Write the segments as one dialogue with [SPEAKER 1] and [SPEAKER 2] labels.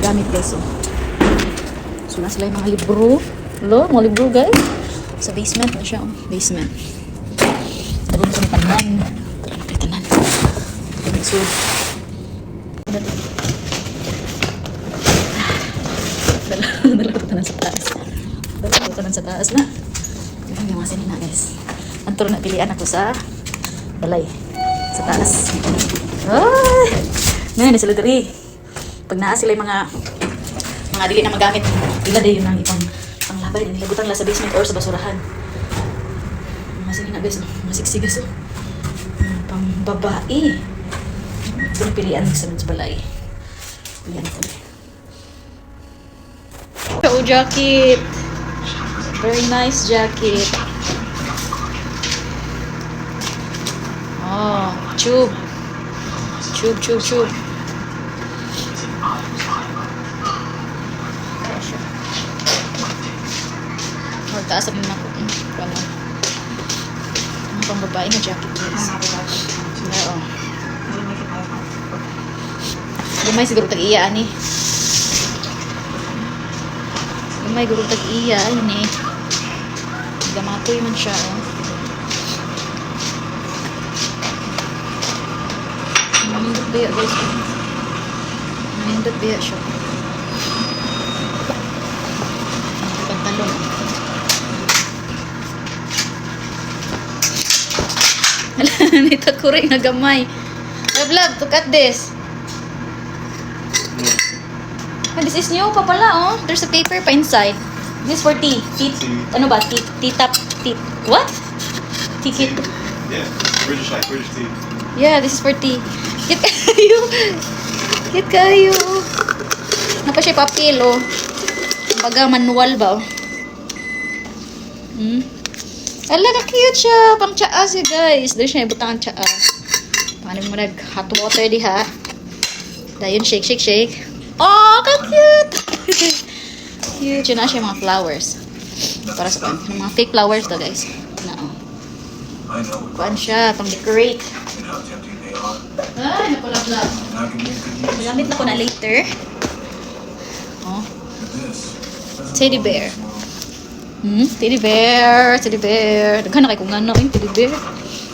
[SPEAKER 1] gamit guys. So na sila yung mga libro. Hello, mga libro guys. Sa basement na siya. Basement. Tarong sa tanan. Tanan. So, dala ko tanan sa taas. Dala ko tanan sa taas na. Yung mga sinina guys. Anturo na pilian ako sa balay. Sa taas. Ay! Ngayon, sila diri. Pag naa sila yung mga dili na magamit, ila din yung ipang panglabay. Nilagutan lang sa basement or sa basurahan. Mga sinina guys. Mga siksi guys. Pang babae. Ito na pilian sa balay. Pilian ko. Oh, jacket. Very nice jacket. Oh, tube. Tube. Oh, taas ang mga ano. Ang pang babae na jacket guys. Oo. Lumay siguro tag-iya ani. Lumay siguro tag-iya ani. Gamatoy man siya oh. Nindot biya guys. Nindot biya siya. Pantalon. Nita kuri na gamay. Love, look at this. And this is new pa pala oh. There's a paper pa inside. This is for tea. Tea. Ano ba? Tea tap. Tea. What? Tea kit.
[SPEAKER 2] Yeah. British tea.
[SPEAKER 1] Yeah, this is for tea. Kit kayo. Kit kayo. Napa siya papel oh. Baga manual ba oh. Ala ka cute siya. Pang tsaa siya guys. Dahil siya ibutang tsaa. Paano mo nag-hot water diha. Dayon shake. Oh, ka-cute! Cute. Yun na siya mga flowers. Para sa mga fake flowers to guys. Kuan siya. Pang-decorate. Ay, napalabla. Magamit na ko na later. Oh. Teddy bear. Teddy bear. Daghan na kay kung ano yung teddy bear.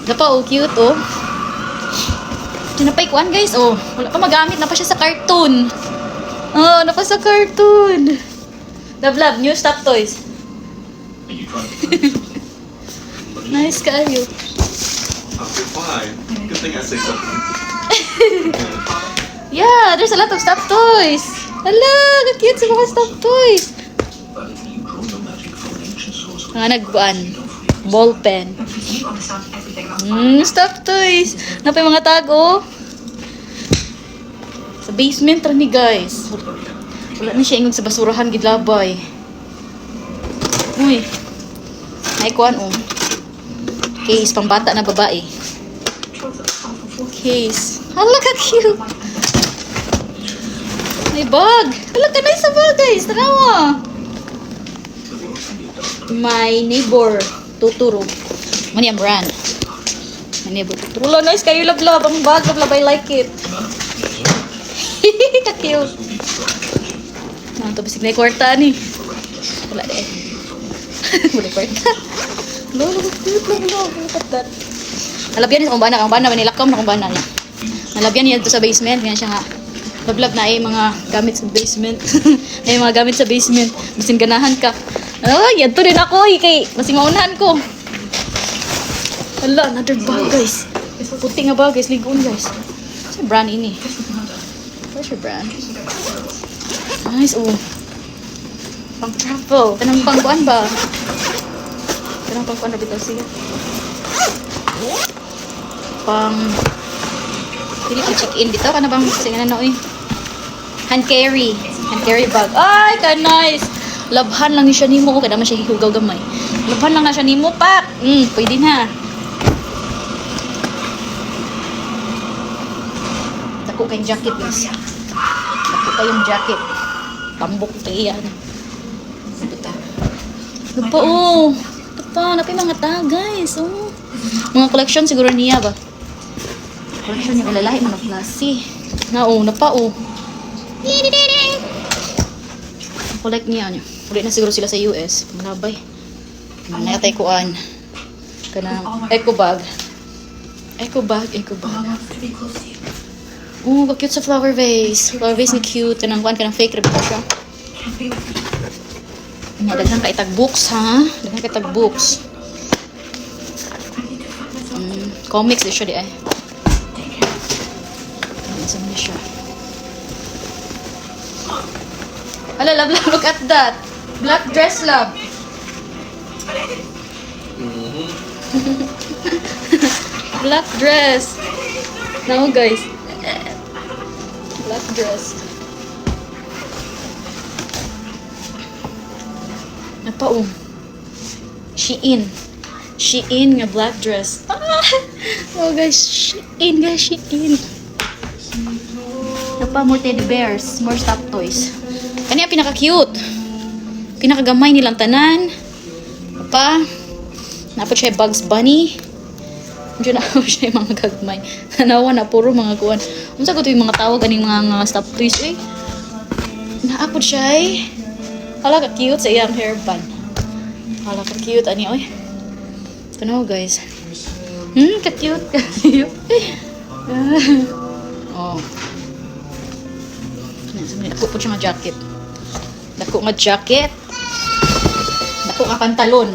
[SPEAKER 1] Dapa oh, cute oh. Tinapay kuan guys oh. Wala pa magamit na pa siya sa cartoon. Oh, napa sa cartoon. Love, new stop toys. Nice kayo.
[SPEAKER 2] Okay, fine. Good thing I say something.
[SPEAKER 1] Yeah, there's a lot of stop toys. Hala, cute sa mga stop toys. Mga nagbuan. Ball pen. Stop toys. Napay mga tago. Sa basement rin ni guys. Wala na siya ingog sa basurahan gidlabay. Uy. Ay kuan oh. Case pang bata na babae. Case. Hala ka cute. May bag. Hala ka nice sa bag guys. Tanawa. My neighbor Totoro. Mani ang brand. My neighbor Totoro. Hala nice kayo love. Ang bag love I like it. Ka-cute. Ito basig na yung kwarta ni. Wala na eh. Wala yung kwarta. Lolo, cute lang mo. Look at that. Nalabyan niya sa kumbana. Kumbana, manilakaw na kumbana niya. Nalabyan niya ito sa basement. Ganyan siya nga. Love na ay mga gamit sa basement. Ay mga gamit sa basement. Basin ganahan ka. Ay, yan to rin ako. Kay, basing maunahan ko. Hala, another bag guys. Puti nga bag guys. Ligoon guys. Sa brand ini. Where's your brand? Nice, oh. Pang travel. Kanang pangkuan ba? Kanang pangkuan na bitaw siya. Pang... Pili ko check-in dito. Kana bang singanan na, eh? Hand carry. Hand carry bag. Ay, ka nice. Labhan lang siya nimo. Kaya naman siya hihugaw gamay. Labhan lang na siya nimo, pak. Pwede na. Dako kayong jacket, guys. Dako kayong jacket. Tambok kayo yan. Ito pa, oh. Ito pa. Napay mga tag, guys. Oh. Mga collection siguro niya ba? Collection niya. Kalalahi mo na klase. Na, oh. Napa, oh. collect niya niya. Uli na siguro sila sa US. Malabay. Nangyatay kuan. Kanang eco bag. Eco bag. Oh, cute sa flower vase. Flower vase ni cute. Kanang kuan, kanang fake rib siya. Daghan ka itag books, ha? Daghan ka itag books. Comics di siya di ay. Saan na siya? Hala, love, look at that. Black dress, love. Black dress. Now, guys. Black dress. Napaong. Shein. Shein nga black dress. Oh, guys. Shein, guys. Shein. Napa, more teddy bears. More stuffed toys. Kani ang pinaka-cute. Pinaka-gamay nilang tanan. Pa, napot siya Bugs Bunny. Diyan na siya yung mga gagmay. Nanawa na, puro mga kuwan. Kung sa ko ito yung mga tawag, aning mga stuffed toys, eh. Naapod siya, eh. Hala ka cute sa iyang hairband. Hala ka cute, ani, oy. Kano, guys. Ka-cute, ka-cute. Oh. Dako po siya nga jacket. Dako nga jacket. Dako nga pantalon.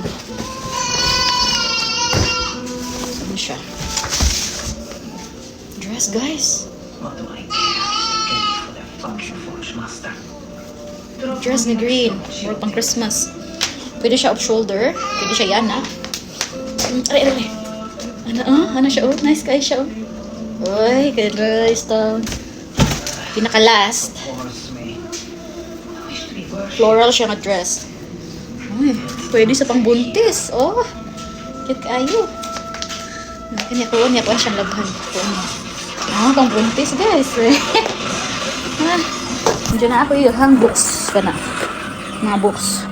[SPEAKER 1] Saan siya? Dress, guys. Dress na green. More pang Christmas. Pwede siya off-shoulder. Pwede siya yan, ha? Aray. Ano siya, oh? Nice guy siya, oh. Uy, guys, to. Pinaka-last. Floral siya nga dress. Uy, pwede sa pangbuntis. Oh, cute kayo. Kanya ko siyang labhan. Pangbuntis, guys. Diyan na ako yung books ka na. Mga books.